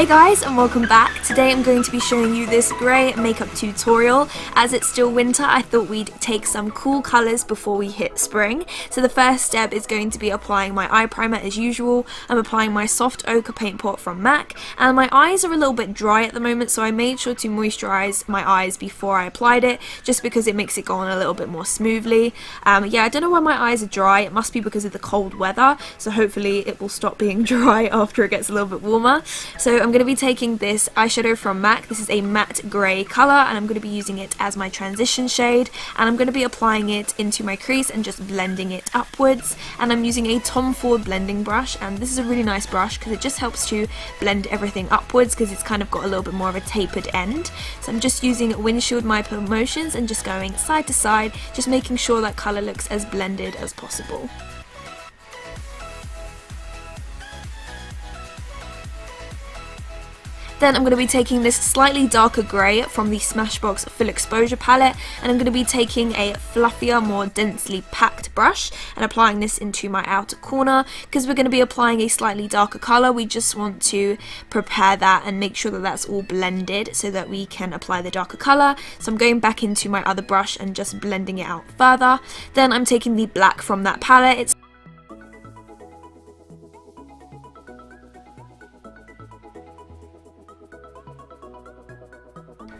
Hey guys, and welcome back. Today I'm going to be showing you this grey makeup tutorial. As it's still winter, I thought we'd take some cool colours before we hit spring. So the first step is going to be applying my eye primer as usual. I'm applying my soft ochre paint pot from MAC, and my eyes are a little bit dry at the moment, so I made sure to moisturise my eyes before I applied it, just because it makes it go on a little bit more smoothly. Yeah, I don't know why my eyes are dry. It must be because of the cold weather, so hopefully it will stop being dry after it gets a little bit warmer. So I'm going to be taking this eyeshadow from MAC. This is a matte grey colour, and I'm going to be using it as my transition shade, and I'm going to be applying it into my crease and just blending it upwards. And I'm using a Tom Ford blending brush, and this is a really nice brush because it just helps to blend everything upwards because it's kind of got a little bit more of a tapered end. So I'm just using windshield wiper motions and just going side to side, just making sure that colour looks as blended as possible. Then I'm going to be taking this slightly darker grey from the Smashbox Full Exposure palette, and I'm going to be taking a fluffier, more densely packed brush and applying this into my outer corner. Because we're going to be applying a slightly darker colour, we just want to prepare that and make sure that that's all blended so that we can apply the darker colour. So I'm going back into my other brush and just blending it out further. Then I'm taking the black from that palette.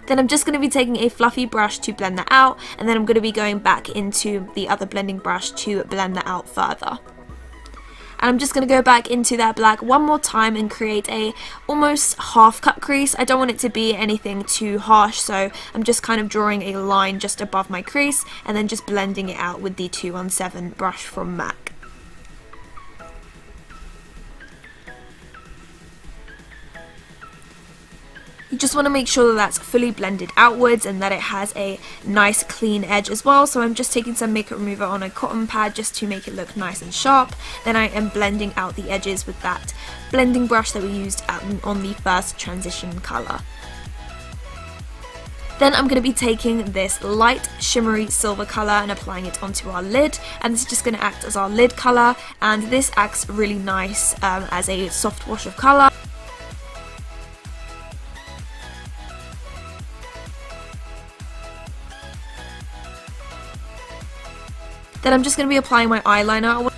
Then I'm just going to be taking a fluffy brush to blend that out, and then I'm going to be going back into the other blending brush to blend that out further. And I'm just going to go back into that black one more time and create a almost half cut crease. I don't want it to be anything too harsh, so I'm just kind of drawing a line just above my crease and then just blending it out with the 217 brush from MAC. You just want to make sure that that's fully blended outwards and that it has a nice clean edge as well. So I'm just taking some makeup remover on a cotton pad just to make it look nice and sharp. Then I am blending out the edges with that blending brush that we used on the first transition colour. Then I'm going to be taking this light shimmery silver colour and applying it onto our lid, and this is just going to act as our lid colour, and this acts really nice as a soft wash of colour. Then I'm just going to be applying my eyeliner.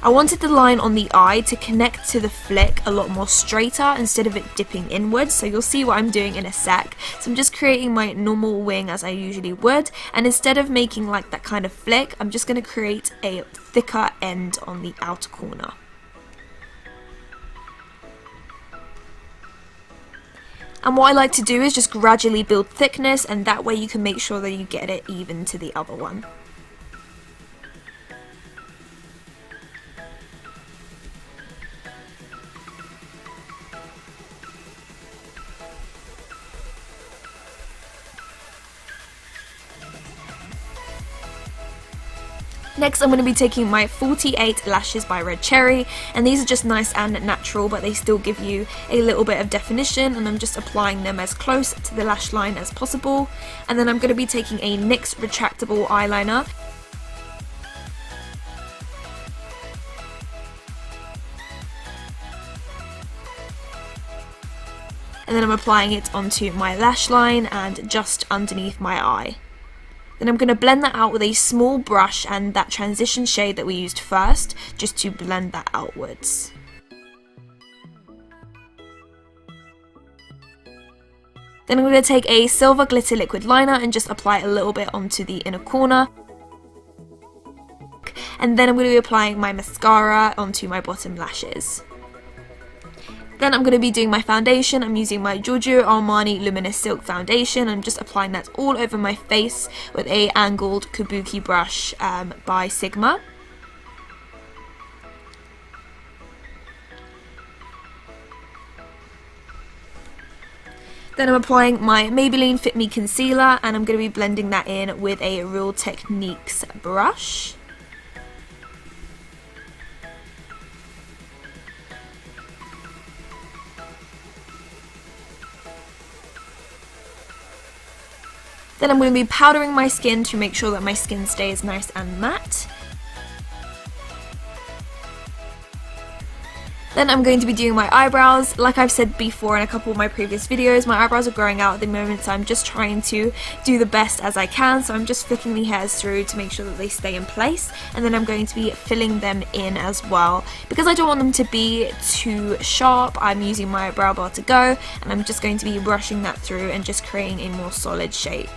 I wanted the line on the eye to connect to the flick a lot more straighter instead of it dipping inwards, so you'll see what I'm doing in a sec. So I'm just creating my normal wing as I usually would, and instead of making like that kind of flick, I'm just going to create a thicker end on the outer corner. And what I like to do is just gradually build thickness, and that way you can make sure that you get it even to the other one. Next, I'm going to be taking my 48 lashes by Red Cherry, and these are just nice and natural, but they still give you a little bit of definition, and I'm just applying them as close to the lash line as possible. And then I'm going to be taking a NYX retractable eyeliner. And then I'm applying it onto my lash line and just underneath my eye. Then I'm going to blend that out with a small brush and that transition shade that we used first, just to blend that outwards. Then I'm going to take a silver glitter liquid liner and just apply a little bit onto the inner corner. And then I'm going to be applying my mascara onto my bottom lashes. Then I'm going to be doing my foundation. I'm using my Giorgio Armani Luminous Silk Foundation. I'm just applying that all over my face with a angled kabuki brush by Sigma. Then I'm applying my Maybelline Fit Me Concealer, and I'm going to be blending that in with a Real Techniques brush. Then I'm going to be powdering my skin to make sure that my skin stays nice and matte. Then I'm going to be doing my eyebrows. Like I've said before in a couple of my previous videos, my eyebrows are growing out at the moment, so I'm just trying to do the best as I can. So I'm just flicking the hairs through to make sure that they stay in place, and then I'm going to be filling them in as well. Because I don't want them to be too sharp, I'm using my brow bar to go, and I'm just going to be brushing that through and just creating a more solid shape.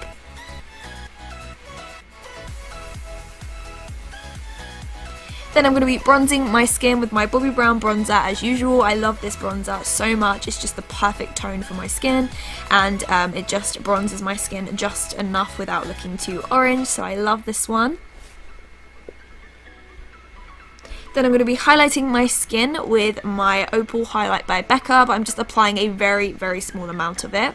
Then I'm going to be bronzing my skin with my Bobbi Brown bronzer as usual. I love this bronzer so much. It's just the perfect tone for my skin, and it just bronzes my skin just enough without looking too orange, so I love this one. Then I'm going to be highlighting my skin with my Opal Highlight by Becca, but I'm just applying a very, very small amount of it.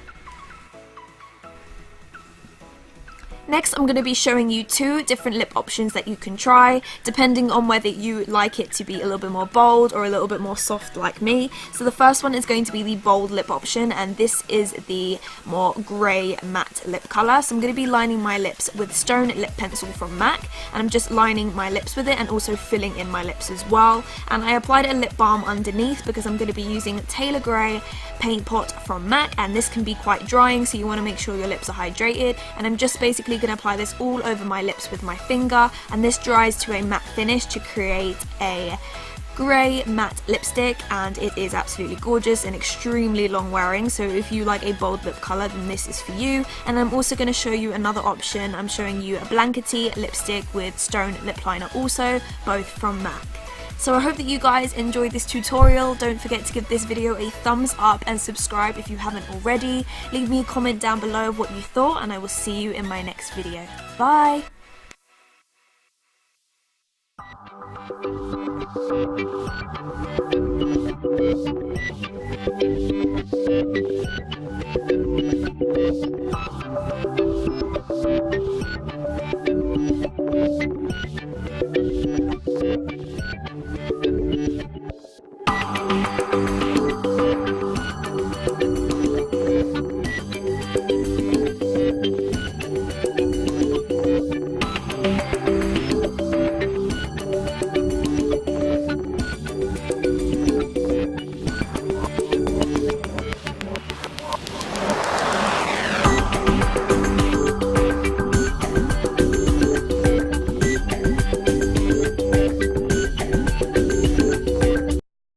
Next, I'm going to be showing you 2 different lip options that you can try, depending on whether you like it to be a little bit more bold or a little bit more soft like me. So the first one is going to be the bold lip option, and this is the more grey matte lip colour. So I'm going to be lining my lips with Stone Lip Pencil from MAC, and I'm just lining my lips with it and also filling in my lips as well. And I applied a lip balm underneath because I'm going to be using Taylor Grey Paint Pot from MAC, and this can be quite drying, so you want to make sure your lips are hydrated. And I'm just basically going to apply this all over my lips with my finger, and this dries to a matte finish to create a grey matte lipstick, and it is absolutely gorgeous and extremely long wearing. So if you like a bold lip colour, then this is for you. And I'm also going to show you another option. I'm showing you a blankety lipstick with Stone Lip Liner also, both from MAC. So I hope that you guys enjoyed this tutorial. Don't forget to give this video a thumbs up and subscribe if you haven't already. Leave me a comment down below of what you thought, and I will see you in my next video. Bye!